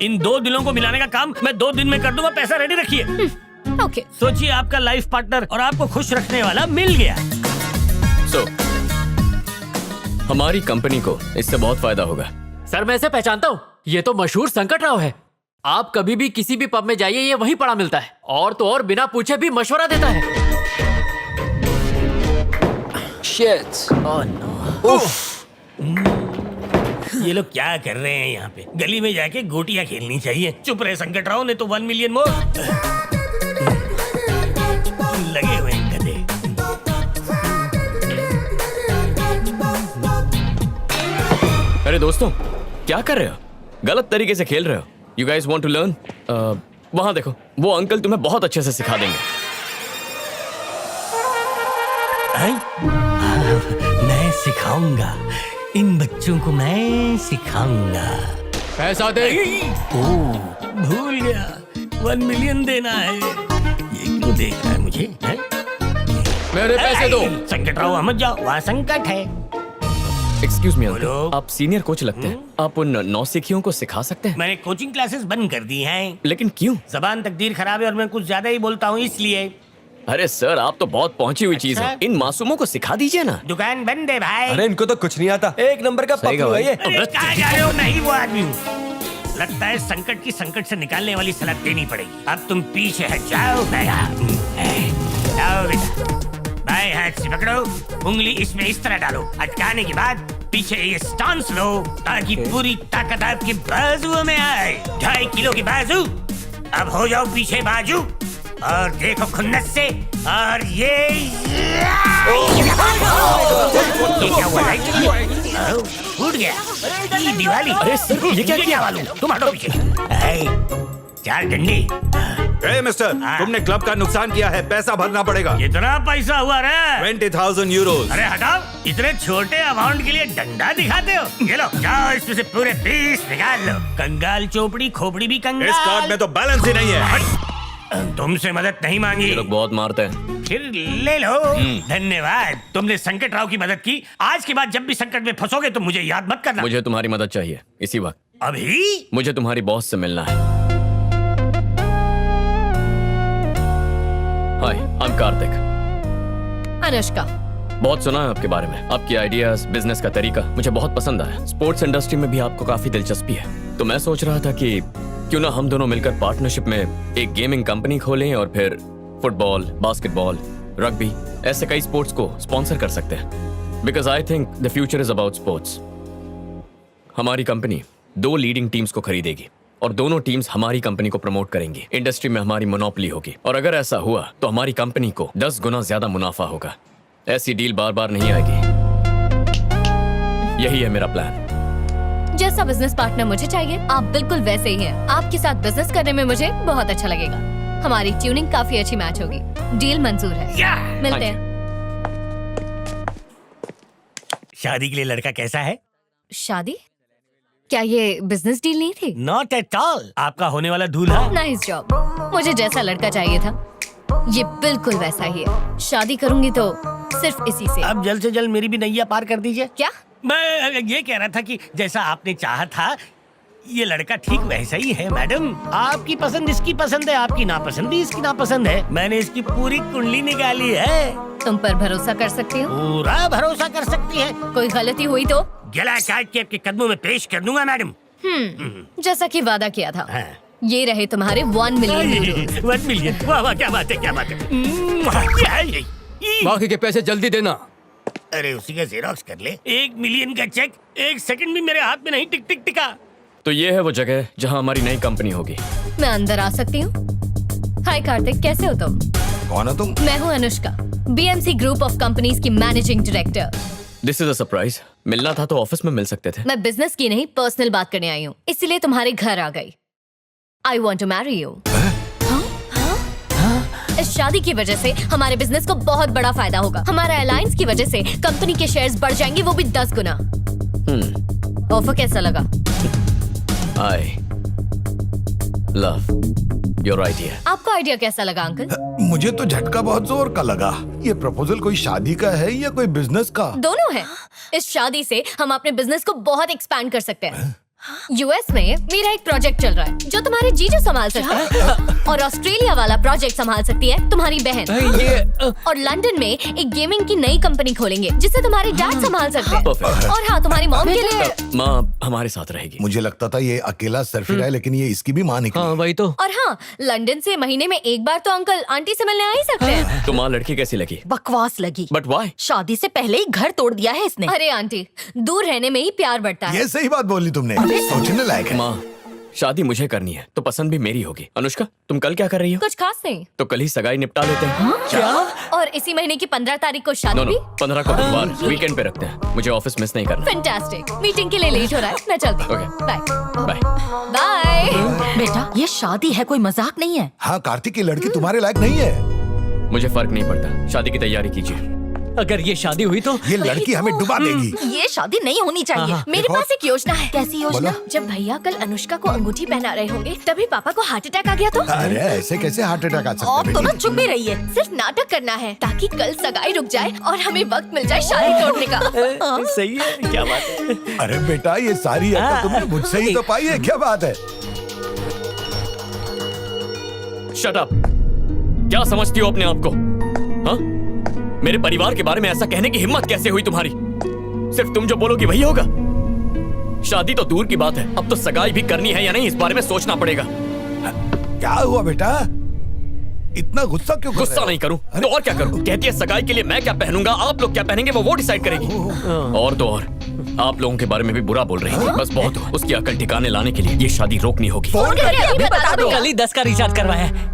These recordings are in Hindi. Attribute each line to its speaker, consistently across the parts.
Speaker 1: इन 2 दिलों को मिलाने का काम मैं 2 दिन में कर दूंगा। पैसा रेडी रखिए।
Speaker 2: ओके।
Speaker 1: सोचिए आपका लाइफ पार्टनर और आपको खुश रखने वाला मिल गया।
Speaker 3: हमारी कंपनी को इससे बहुत फायदा होगा।
Speaker 4: सर मैं इसे पहचानता हूँ, ये तो मशहूर संकट राव है। आप कभी भी किसी भी पब में जाइए, ये वहीं पड़ा मिलता है, और तो और बिना पूछे भी मशवरा देता है।
Speaker 3: Shit.
Speaker 1: Oh no. ये लोग क्या कर रहे हैं यहाँ पे? गली में जाके गोटियां खेलनी चाहिए। चुप रहे संकट राव, ने तो 1 मिलियन मोर। लगे हुए हैं गधे।
Speaker 3: अरे दोस्तों, क्या कर रहे हो? गलत तरीके से खेल रहे हो। You guys want to learn? वहाँ देखो, वो अंकल तुम्हें बहुत अच्छे से सिखा देंगे।
Speaker 1: मैं सिखाऊंगा, इन बच्चों को मैं सिखाऊंगा।
Speaker 4: पैसा दे।
Speaker 1: भूल गया, 1 मिलियन देना है। ये क्यों देख रहा है मुझे? है?
Speaker 4: मेरे पैसे दो।
Speaker 1: संकट राव मत जाओ, वहाँ संकट है।
Speaker 3: एक्सक्यूज मी अंकल,
Speaker 1: बोलो।
Speaker 3: आप सीनियर कोच लगते हैं। आप उन नौसिखियों को सिखा सकते हैं?
Speaker 1: मैंने कोचिंग क्लासेस बंद कर दी हैं।
Speaker 3: लेकिन क्यों?
Speaker 1: जबान तकदीर खराब है और मैं कुछ ज्यादा ही बोलता हूँ, इसलिए।
Speaker 3: अरे सर, आप तो बहुत पहुंची हुई चीज है। इन मासूमों को सिखा दीजिए ना।
Speaker 1: दुकान बंद है भाई।
Speaker 5: अरे इनको तो कुछ नहीं आता। 1 नंबर का
Speaker 3: सही
Speaker 5: पप्पू है ये।
Speaker 1: अरे कहाँ जा रहे हो? नहीं वो आदमी हूँ। लगता है संकट की संकट से निकालने वाली सलाह देनी पड़ेगी। अब तुम पीछे हट जाओ। जाओ बेटा, बाएं हाथ से पकड़ो, उंगली इसमें इस तरह डालो। अटकाने के बाद पीछे ये स्टांस लो, ताकि पूरी ताकत आपके बाजुओं में आए। 2.5 किलो की बाजू। अब हो जाओ पीछे बाजू और देखो खुन्नस से। और ये क्या हुआ? फूट गया। ये दिवाली।
Speaker 3: अरे सर, ये क्या किया?
Speaker 1: वालू? तुम हटो पीछे। 4 डंडे।
Speaker 6: ए मिस्टर, तुमने क्लब का नुकसान किया है, पैसा भरना पड़ेगा।
Speaker 1: कितना पैसा हुआ रे?
Speaker 6: 20,000 यूरोज।
Speaker 1: अरे हटाओ, इतने छोटे अमाउंट के लिए डंडा दिखाते हो? ये लो, जाओ इसमें से पूरे 20 निकाल लो। कंगाल चोपड़ी खोपड़ी भी कंगाल।
Speaker 6: इस कार्ड में तो बैलेंस ही नहीं है।
Speaker 1: तुमसे मदद नहीं मांगी।
Speaker 3: ये लोग बहुत मारते हैं।
Speaker 1: फिर ले लो। धन्यवाद, तुमने संकट राव की मदद की। आज के बाद जब भी संकट में फंसोगे तो मुझे याद मत करना।
Speaker 3: मुझे तुम्हारी मदद चाहिए इसी वक्त।
Speaker 1: अभी?
Speaker 3: मुझे तुम्हारी बॉस से मिलना है। हाय, आई एम कार्तिक।
Speaker 2: अनुष्का।
Speaker 3: बहुत सुना है आपके बारे में। आपकी आइडियाज, बिजनेस का तरीका मुझे बहुत पसंद आया। स्पोर्ट्स इंडस्ट्री में भी आपको काफी दिलचस्पी है। तो मैं सोच रहा था कि क्यों ना हम दोनों मिलकर पार्टनरशिप में एक गेमिंग कंपनी खोलें और फिर फुटबॉल, बास्केटबॉल, रग्बी, ऐसे कई स्पोर्ट्स को स्पॉन्सर कर सकते हैं। Because I think the future is about sports. हमारी कंपनी 2 लीडिंग टीम्स को खरीदेगी और दोनों टीम्स हमारी कंपनी को प्रमोट करेंगी। इंडस्ट्री में हमारी मोनोपोली होगी और अगर ऐसा हुआ तो हमारी कंपनी को 10 गुना ज्यादा मुनाफा होगा। ऐसी डील बार बार नहीं आएगी। यही है मेरा प्लान।
Speaker 2: जैसा बिजनेस पार्टनर मुझे चाहिए, आप बिल्कुल वैसे ही हैं। आपके साथ बिजनेस करने में मुझे बहुत अच्छा लगेगा। हमारी ट्यूनिंग काफी अच्छी मैच होगी। डील मंजूर है। मिलते हैं।
Speaker 1: शादी के लिए लड़का कैसा है?
Speaker 2: शादी? क्या ये बिजनेस डील नहीं थी?
Speaker 1: Not at all. आपका होने वाला दूल्हा।
Speaker 2: Nice job. मुझे जैसा लड़का चाहिए था, ये बिल्कुल वैसा ही है। शादी करूंगी तो सिर्फ इसी से।
Speaker 1: अब जल्द से जल्द मेरी भी नैया पार कर दीजिए।
Speaker 2: क्या?
Speaker 1: मैं ये कह रहा था कि जैसा आपने चाहा था, ये लड़का ठीक वैसा ही है मैडम। आपकी पसंद इसकी पसंद है, आपकी नापसंद भी इसकी नापसंद है। मैंने इसकी पूरी कुंडली निकाली है।
Speaker 2: तुम पर भरोसा कर सकती हो?
Speaker 1: पूरा भरोसा कर सकती है।
Speaker 2: कोई गलती हुई तो
Speaker 1: गला काट के आपके कदमों में पेश कर दूंगा मैडम।
Speaker 2: जैसा कि वादा किया था।
Speaker 1: हाँ।
Speaker 2: ये रहे तुम्हारे 1 मिलियन।
Speaker 1: 1 मिलियन। वाह वाह, क्या बात है, क्या बात है। क्या है ये?
Speaker 5: बाकी के पैसे जल्दी देना।
Speaker 1: अरे उसी का जेरॉक्स कर ले। 1 मिलियन का चेक 1 सेकंड भी मेरे हाथ में नहीं टिक टिक टिका।
Speaker 3: तो ये है वो जगह जहां हमारी नई कंपनी होगी।
Speaker 2: मैं अंदर आ सकती हूँ? हाय कार्तिक, कैसे हो तुम?
Speaker 6: कौन हो तुम?
Speaker 2: मैं हूँ Anushka, BMC group of companies की managing director.
Speaker 3: This is a surprise. मिलना था तो ऑफिस में मिल सकते थे।
Speaker 2: मैं बिजनेस की नहीं, पर्सनल बात करने आई हूँ, इसीलिए तुम्हारे घर आ गई। I want to marry you. इस शादी की वजह से हमारे बिजनेस को बहुत बड़ा फायदा होगा। हमारा अलायंस की वजह से कंपनी के शेयर्स बढ़ जाएंगे, वो भी 10 गुना। ऑफर कैसा लगा?
Speaker 3: I love your idea.
Speaker 2: आपको आइडिया कैसा लगा अंकल?
Speaker 7: मुझे तो झटका बहुत जोर का लगा। ये प्रपोजल कोई शादी का है या कोई बिजनेस का?
Speaker 2: दोनों है। इस शादी से हम अपने बिजनेस को बहुत एक्सपैंड कर सकते हैं। यूएस में मेरा एक प्रोजेक्ट चल रहा है जो तुम्हारे जीजू संभाल सकते हैं और ऑस्ट्रेलिया वाला प्रोजेक्ट संभाल सकती है तुम्हारी बहन। और लंदन में एक गेमिंग की नई कंपनी खोलेंगे जिसे तुम्हारे डैड संभाल सकते हैं।
Speaker 3: Perfect.
Speaker 2: और हाँ, तुम्हारी मॉम के लिए
Speaker 3: माँ हमारे साथ रहेगी।
Speaker 7: मुझे लगता था ये अकेला सर्फ रहा है, लेकिन ये इसकी भी माँ निकली।
Speaker 5: हाँ वही तो।
Speaker 2: और हाँ, लंदन से महीने में एक बार तो अंकल आंटी से मिलने आ ही सकते हैं।
Speaker 3: तो माँ लड़की कैसी लगी?
Speaker 8: बकवास लगी।
Speaker 3: But why?
Speaker 8: शादी से पहले ही घर तोड़ दिया है इसने।
Speaker 2: अरे आंटी, दूर रहने में ही प्यार बढ़ता है।
Speaker 7: ये सही बात बोली तुमने, सोचने लायक है।
Speaker 3: माँ शादी मुझे करनी है तो पसंद भी मेरी होगी। अनुष्का तुम कल क्या कर रही हो?
Speaker 2: कुछ खास नहीं।
Speaker 3: तो कल ही सगाई निपटा लेते हैं।
Speaker 2: क्या? और इसी महीने की 15 तारीख को शादी
Speaker 3: नो
Speaker 2: भी?
Speaker 3: 15 को बुधवार वीकेंड पे रखते हैं। मुझे ऑफिस मिस नहीं करना।
Speaker 2: फैंटास्टिक। मीटिंग के लिए लेट हो रहा है, मैं चलती हूँ।
Speaker 3: Okay.
Speaker 2: Bye
Speaker 3: bye.
Speaker 2: बाय।
Speaker 8: बेटा ये शादी है, कोई मजाक नहीं है।
Speaker 7: हाँ, कार्तिक की लड़की तुम्हारे लायक नहीं है।
Speaker 3: मुझे फर्क नहीं पड़ता, शादी की तैयारी कीजिए।
Speaker 5: अगर ये शादी हुई तो
Speaker 7: ये लड़की हमें डुबा देगी।
Speaker 8: ये शादी नहीं होनी चाहिए।
Speaker 2: मेरे पास एक योजना है।
Speaker 8: कैसी योजना?
Speaker 2: जब भैया कल अनुष्का को अंगूठी पहना रहे होंगे तभी पापा को हार्ट अटैक आ गया तो?
Speaker 7: अरे ऐसे कैसे हार्ट अटैक आ सकता
Speaker 8: और
Speaker 7: है
Speaker 8: तो ना
Speaker 7: बेटी?
Speaker 8: चुप ही रहिए।
Speaker 2: सिर्फ नाटक करना है ताकि कल सगाई रुक जाए और हमें वक्त मिल जाए शादी तोड़ने का।
Speaker 5: सही है, क्या बात है।
Speaker 7: अरे बेटा, ये सारी अकल तुमने मुझसे ही तो पाई है, क्या बात है?
Speaker 3: Shut up. क्या समझती हो अपने आप को? हाँ? मेरे परिवार के बारे में ऐसा कहने की हिम्मत कैसे हुई तुम्हारी? सिर्फ तुम जो बोलोगी वही होगा। शादी तो दूर की बात है, अब तो सगाई भी करनी है या नहीं इस बारे में सोचना पड़ेगा।
Speaker 7: क्या हुआ बेटा, इतना गुस्सा क्यों कर रहे
Speaker 3: गुस्सा
Speaker 7: हो?
Speaker 3: नहीं करूं तो और क्या करूं? कहती है सगाई के लिए मैं क्या पहनूंगा, आप लोग क्या पहनेंगे वो डिसाइड करेगी। और तो और आप लोगों के बारे में भी बुरा बोल रही थी। बस बहुत हुआ। उसकी अकल ठिकाने लाने के लिए ये शादी रोकनी होगी।
Speaker 7: फोन करके
Speaker 8: अभी बता दो।
Speaker 5: कल ही 10 का रिचार्ज करवाया है।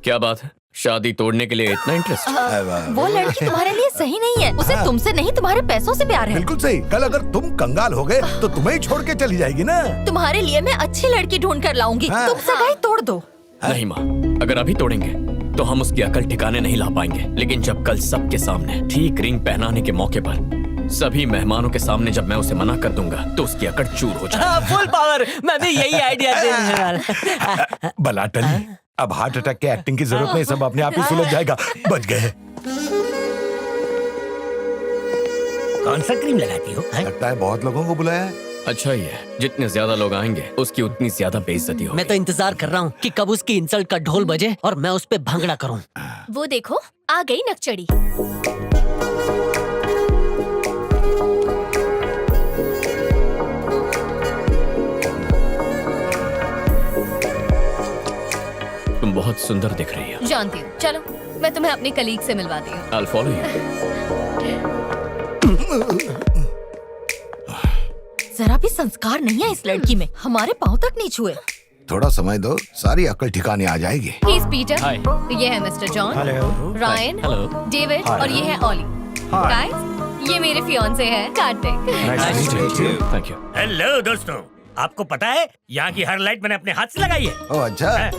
Speaker 3: क्या बात है? शादी तोड़ने के लिए इतना इंटरेस्ट?
Speaker 8: वो लड़की तुम्हारे लिए सही नहीं है। उसे तुमसे नहीं तुम्हारे पैसों से प्यार है।
Speaker 7: बिल्कुल सही। कल अगर तुम कंगाल हो गए तो तुम्हें ही छोड़ के चली जाएगी ना।
Speaker 8: तुम्हारे लिए मैं अच्छी लड़की ढूंढ कर लाऊंगी।
Speaker 7: हाँ।
Speaker 8: तुम सगाई तोड़ दो।
Speaker 3: नहीं माँ, अगर अभी तोड़ेंगे तो हम उसकी अकल ठिकाने नहीं ला पाएंगे। लेकिन जब कल सबके सामने ठीक रिंग पहनाने के मौके पर सभी मेहमानों के सामने जब मैं उसे मना कर दूंगा तो उसकी अकड़ चूर हो जाएगी।
Speaker 5: Full power. मैं भी यही आइडिया देने वाला।
Speaker 7: भला टली, अब हार्ट अटैक के एक्टिंग की जरूरत नहीं, सब अपने आप ही सुलझ जाएगा। बच गए।
Speaker 1: कौन सा क्रीम लगाती हो?
Speaker 7: लगता है बहुत लोगों को बुलाया है।
Speaker 3: अच्छा ही है, जितने ज्यादा लोग आएंगे उसकी उतनी ज्यादा बेइज्जती होगी।
Speaker 5: मैं तो इंतजार कर रहा हूँ कि कब उसकी इंसल्ट का ढोल बजे और मैं उस पे भंगड़ा करूँ।
Speaker 2: वो देखो आ गई नकचड़ी।
Speaker 3: तुम बहुत सुंदर दिख रही हो।
Speaker 2: जानती हूँ, चलो मैं तुम्हें अपने कलीग से मिलवाती हूँ।
Speaker 3: I'll follow you।
Speaker 8: जरा भी संस्कार नहीं है इस लड़की में। हमारे पाँव तक नहीं छुए।
Speaker 7: थोड़ा समय दो, सारी अकल ठिकाने आ जाएगी।
Speaker 2: He is Peter,
Speaker 3: Hi.
Speaker 2: ये है mister John, Ryan,
Speaker 3: Hello.
Speaker 2: David और ये है ओली। गाइस, ये मेरे फियांसे हैं कार्तिक।
Speaker 3: Thank you।
Speaker 1: हेलो दोस्तों, आपको पता है यहाँ की हर लाइट मैंने अपने हाथ से लगाई है।
Speaker 7: ओ अच्छा,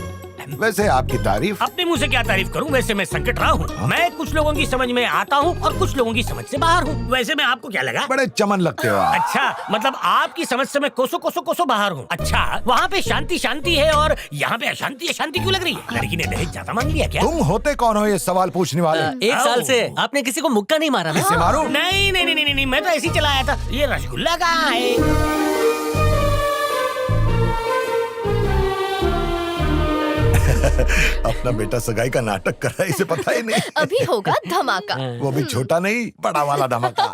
Speaker 7: वैसे आपकी तारीफ।
Speaker 1: अपने मुंह से क्या तारीफ करूं? वैसे मैं संकट रहा हूँ। मैं कुछ लोगों की समझ में आता हूँ और कुछ लोगों की समझ से बाहर हूँ। वैसे मैं आपको क्या लगा?
Speaker 7: बड़े चमन लगते हो आप।
Speaker 1: अच्छा, मतलब आपकी समझ से मैं कोसों बाहर हूँ। अच्छा, वहाँ पे शांति शांति है और यहाँ पे अशांति अशांति क्यों लग रही है? लड़की ने दहेज ज्यादा मांग लिया क्या?
Speaker 7: तुम होते कौन हो ये सवाल पूछने वाले?
Speaker 5: 1 साल से आपने किसी को मुक्का नहीं मारा ना?
Speaker 7: इसे मारो।
Speaker 1: नहीं नहीं नहीं नहीं नहीं, मैं तो ऐसे ही चलाया था। ये रसगुल्ला कहाँ है?
Speaker 7: अपना बेटा सगाई का नाटक कर रहा है, इसे पता ही नहीं।
Speaker 2: अभी होगा धमाका।
Speaker 7: वो भी छोटा नहीं, बड़ा वाला धमाका।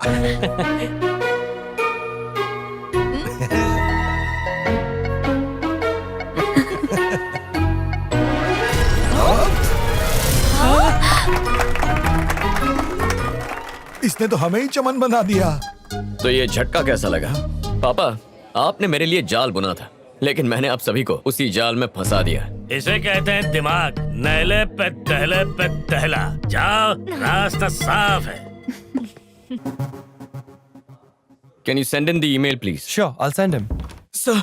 Speaker 7: इसने तो हमें ही चमन बना दिया।
Speaker 3: तो ये झटका कैसा लगा? पापा, आपने मेरे लिए जाल बुना था, लेकिन मैंने आप सभी को उसी जाल में फंसा दिया।
Speaker 1: इसे कहते हैं दिमाग। नहले पे दहला। जाओ, रास्ता साफ है।
Speaker 3: Can you send in the email please?
Speaker 5: Sure, I'll send him.
Speaker 6: Sir,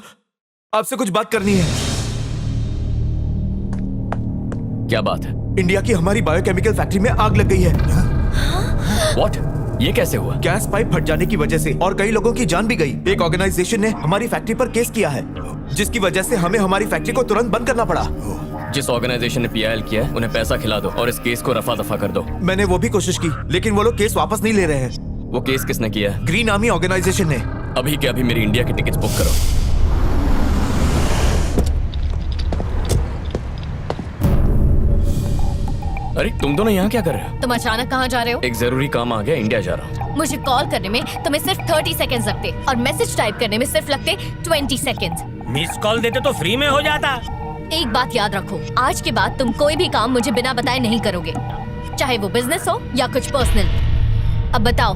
Speaker 6: आपसे कुछ बात करनी है।
Speaker 3: क्या बात है?
Speaker 6: इंडिया की हमारी बायोकेमिकल फैक्ट्री में आग लग गई है।
Speaker 3: व्हाट? ये कैसे हुआ?
Speaker 6: गैस पाइप फट जाने की वजह से और कई लोगों की जान भी गई। एक ऑर्गेनाइजेशन ने हमारी फैक्ट्री पर केस किया है, जिसकी वजह से हमें हमारी फैक्ट्री को तुरंत बंद करना पड़ा।
Speaker 3: जिस ऑर्गेनाइजेशन ने पीआईएल किया है उन्हें पैसा खिला दो और इस केस को रफा दफा कर दो।
Speaker 6: मैंने वो भी कोशिश की, लेकिन वो लोग केस वापस नहीं ले रहे हैं।
Speaker 3: वो केस किसने किया है?
Speaker 6: ग्रीन आर्मी ऑर्गेनाइजेशन ने।
Speaker 3: अभी के अभी मेरी इंडिया की टिकट्स बुक करो। अरे तुम दोनों यहाँ क्या कर रहे हो?
Speaker 2: तुम अचानक कहाँ जा रहे हो?
Speaker 3: एक जरूरी काम आ गया, इंडिया जा रहा हूँ।
Speaker 2: मुझे कॉल करने में तुम्हें सिर्फ 30 सेकंड्स लगते और मैसेज टाइप करने में सिर्फ लगते 20 सेकंड्स।
Speaker 1: मिस कॉल देते तो फ्री में हो जाता।
Speaker 2: एक बात याद रखो, आज के बाद तुम कोई भी काम मुझे बिना बताए नहीं करोगे, चाहे वो बिजनेस हो या कुछ पर्सनल। अब बताओ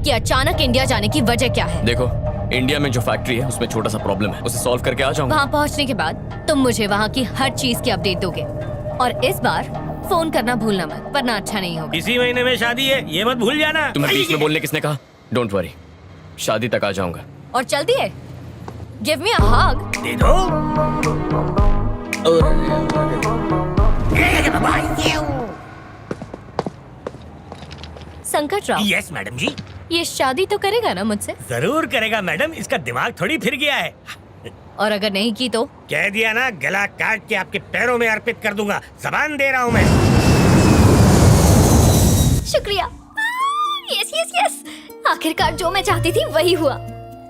Speaker 2: कि अचानक इंडिया जाने की वजह क्या है?
Speaker 3: देखो, इंडिया में जो फैक्ट्री है उसमें छोटा सा प्रॉब्लम है, उसे सॉल्व करके आ जाऊंगा।
Speaker 2: वहाँ पहुँचने के बाद तुम मुझे वहाँ की हर चीज की अपडेट दोगे और इस बार फोन करना भूलना मत, वरना अच्छा नहीं होगा।
Speaker 1: इसी महीने में शादी है, ये मत भूल जाना।
Speaker 3: तुम्हें बीच में बोलने किसने कहा? डोंट वरी, शादी तक आ जाऊंगा।
Speaker 2: और चलती है, गिव मी अ हग।
Speaker 1: दे दो।
Speaker 2: संकट राव,
Speaker 1: यस मैडम जी।
Speaker 2: ये शादी तो करेगा ना मुझसे?
Speaker 1: जरूर करेगा मैडम, इसका दिमाग थोड़ी फिर गया है।
Speaker 2: और अगर नहीं की तो?
Speaker 1: कह दिया ना, गला काट के आपके पैरों में अर्पित कर दूंगा, जबान दे रहा हूँ मैं।
Speaker 2: शुक्रिया। यस यस यस, आखिरकार जो मैं चाहती थी वही हुआ।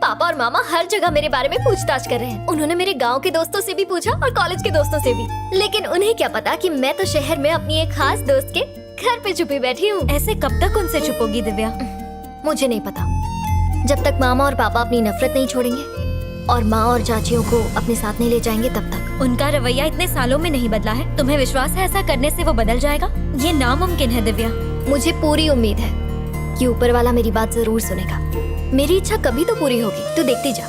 Speaker 2: पापा और मामा हर जगह मेरे बारे में पूछताछ कर रहे हैं। उन्होंने मेरे गांव के दोस्तों से भी पूछा और कॉलेज के दोस्तों से भी, लेकिन उन्हें क्या पता कि मैं तो शहर में अपनी एक खास दोस्त के घर पे छुपी बैठी हूँ। ऐसे कब तक उनसे छुपोगी दिव्या? मुझे नहीं पता, जब तक मामा और पापा अपनी नफरत नहीं छोड़ेंगे और माँ और चाचियों को अपने साथ नहीं ले जाएंगे तब तक। उनका रवैया इतने सालों में नहीं बदला है, तुम्हें विश्वास है ऐसा करने से वो बदल जाएगा? ये नामुमकिन है दिव्या। मुझे पूरी उम्मीद है कि ऊपर वाला मेरी बात जरूर सुनेगा। मेरी इच्छा कभी तो पूरी होगी, तू देखती जा।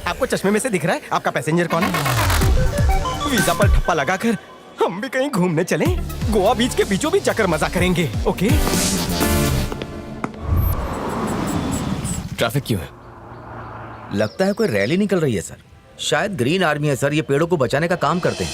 Speaker 9: आपको चश्मे में से दिख रहा है आपका पैसेंजर कौन है? वीजा पर ठप्पा लगाकर हम भी कहीं घूमने चलें? गोवा बीच के बीचों बीच जाकर मजा करेंगे। ओके?
Speaker 3: ट्रैफिक क्यों है?
Speaker 6: लगता है कोई रैली निकल रही है सर। शायद ग्रीन आर्मी है सर, ये पेड़ों को बचाने का काम करते हैं।